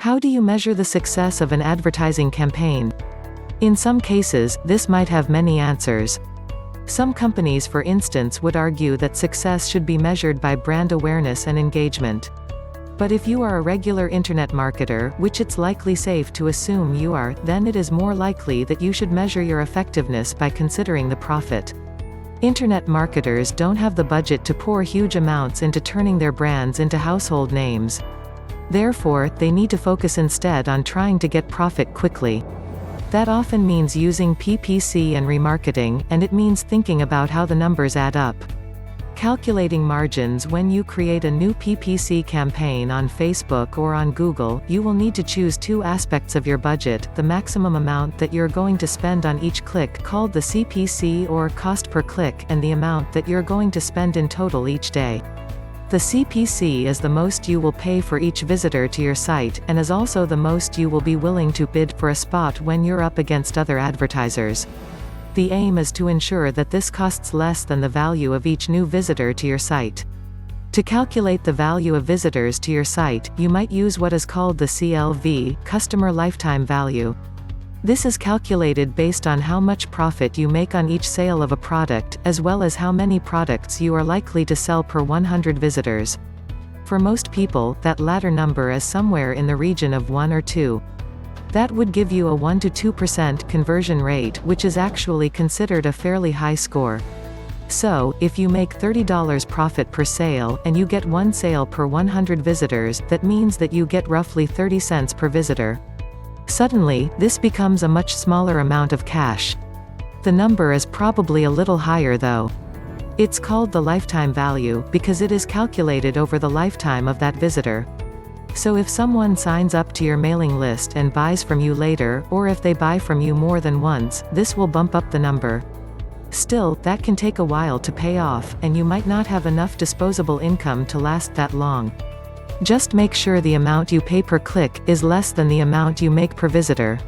How do you measure the success of an advertising campaign? In some cases, this might have many answers. Some companies, for instance, would argue that success should be measured by brand awareness and engagement. But if you are a regular internet marketer, which it's likely safe to assume you are, then it is more likely that you should measure your effectiveness by considering the profit. Internet marketers don't have the budget to pour huge amounts into turning their brands into household names. Therefore, they need to focus instead on trying to get profit quickly. That often means using PPC and remarketing, and it means thinking about how the numbers add up. Calculating margins. When you create a new PPC campaign on Facebook or on Google, you will need to choose two aspects of your budget: the maximum amount that you're going to spend on each click, called the CPC or cost per click, and the amount that you're going to spend in total each day. The CPC is the most you will pay for each visitor to your site, and is also the most you will be willing to bid for a spot when you're up against other advertisers. The aim is to ensure that this costs less than the value of each new visitor to your site. To calculate the value of visitors to your site, you might use what is called the CLV, Customer Lifetime Value. This is calculated based on how much profit you make on each sale of a product, as well as how many products you are likely to sell per 100 visitors. For most people, that latter number is somewhere in the region of 1 or 2. That would give you a 1 to 2% conversion rate, which is actually considered a fairly high score. So, if you make $30 profit per sale, and you get 1 sale per 100 visitors, that means that you get roughly 30 cents per visitor. Suddenly, this becomes a much smaller amount of cash. The number is probably a little higher though. It's called the lifetime value, because it is calculated over the lifetime of that visitor. So if someone signs up to your mailing list and buys from you later, or if they buy from you more than once, this will bump up the number. Still, that can take a while to pay off, and you might not have enough disposable income to last that long. Just make sure the amount you pay per click is less than the amount you make per visitor.